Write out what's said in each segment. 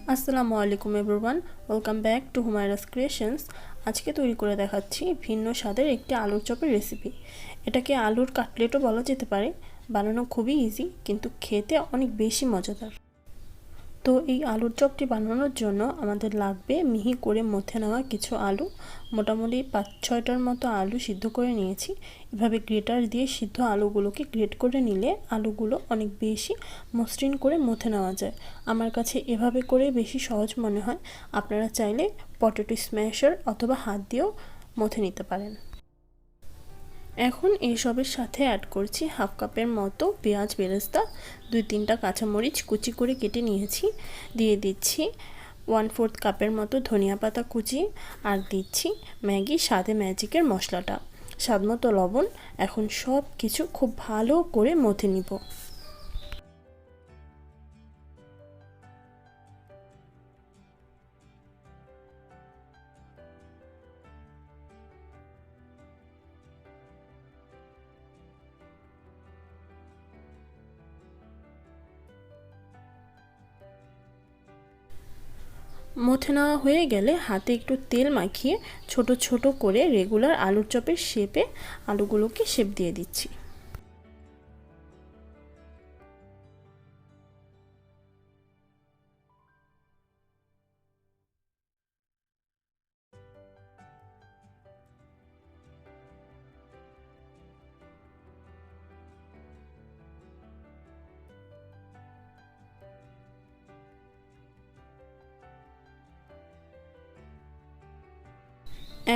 আসসালামু আলাইকুম everyone, welcome back to Humaira's creations. আজকে তৈরি করে দেখাচ্ছি ভিন্ন স্বাদের একটি আলুর চপের রেসিপি। এটাকে আলুর কাটলেটও বলা যেতে পারে। বানানো খুবই ইজি, কিন্তু খেতে অনেক বেশি মজাদার। তো এই আলুর চপটি বানানোর জন্য আমাদের লাগবে মিহি করে মথে নেওয়া কিছু আলু। মোটামুটি 5-6টার মতো আলু সিদ্ধ করে নিয়েছি। এভাবে গ্রেটার দিয়ে সিদ্ধ আলুগুলোকে গ্রেট করে নিলে আলুগুলো অনেক বেশি মসৃণ করে মথে নেওয়া যায়। আমার কাছে এভাবে করে বেশি সহজ মনে হয়। আপনারা চাইলে পটেটো স্ম্যাশার অথবা হাত দিয়েও মথে নিতে পারেন। এখন এইসবের সাথে অ্যাড করছি হাফ কাপের মতো পেঁয়াজ বেরেস্তা, 2-3টা কাঁচামরিচ কুচি করে কেটে নিয়েছি। দিয়ে দিচ্ছি 1/4 কাপের মতো ধনিয়া পাতা কুচি, আর দিচ্ছি ম্যাগি স্বাদে ম্যাজিকের মশলাটা, স্বাদমতো লবণ। এখন সব কিছু খুব ভালো করে মথে নিব। মথে নেওয়া হয়ে গেলে হাতে একটু তেল মাখিয়ে ছোট ছোট করে রেগুলার আলুর চপের শেপে আলুগুলোকে শেপ দিয়ে দিচ্ছি।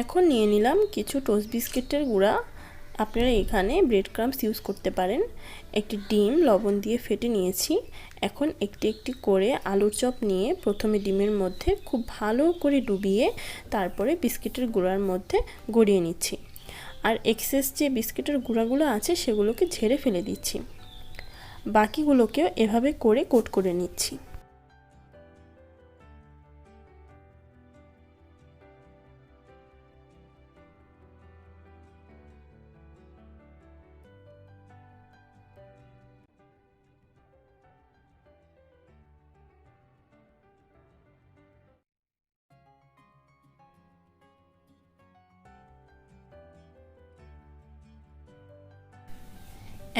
এখন নিয়ে নিলাম কিছু টোস্ট বিস্কিটের গুঁড়া। আপনারা এখানে ব্রেড ক্রাম্বস ইউজ করতে পারেন। একটি ডিম লবণ দিয়ে ফেটে নিয়েছি। এখন একটি একটি করে আলুর চপ নিয়ে প্রথমে ডিমের মধ্যে খুব ভালো করে ডুবিয়ে তারপরে বিস্কিটের গুঁড়ার মধ্যে গড়িয়ে নিচ্ছি। আর এক্সেস যে বিস্কিটের গুঁড়াগুলো আছে সেগুলোকে ঝেড়ে ফেলে দিচ্ছি। বাকিগুলোকেও এভাবে করে কোট করে নিচ্ছি।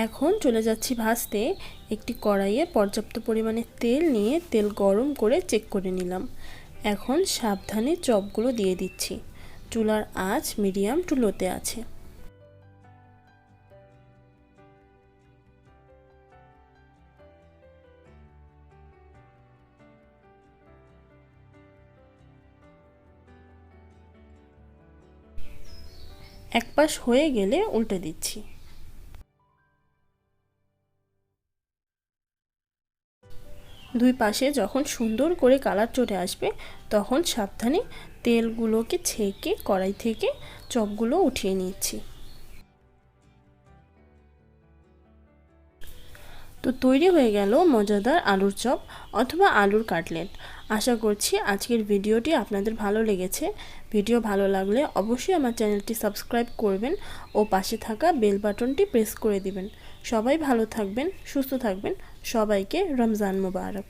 এখন চলে যাচ্ছি ভাজতে। একটি কড়াইয়ে পর্যাপ্ত পরিমাণে তেল নিয়ে তেল গরম করে চেক করে নিলাম। এখন সাবধানে চপগুলো দিয়ে দিচ্ছি। চুলার আঁচ মিডিয়াম টু লোতে আছে। এক পাশ হয়ে গেলে উল্টে দিচ্ছি। দুই পাশে যখন সুন্দর করে কালার চলে আসবে তখন সাবধানে তেলগুলোকে ছেঁকে কড়াই থেকে চপগুলো উঠিয়ে নিচ্ছি। তো তৈরি হয়ে গেল মজাদার আলুর চপ অথবা আলুর কাটলেট। আশা করছি আজকের ভিডিওটি আপনাদের ভালো লেগেছে। ভিডিও ভালো লাগলে অবশ্যই আমার চ্যানেলটি সাবস্ক্রাইব করবেন ও পাশে থাকা বেল বাটনটি প্রেস করে দিবেন। সবাই ভালো থাকবেন, সুস্থ থাকবেন। সবাইকে রমজান মোবারক।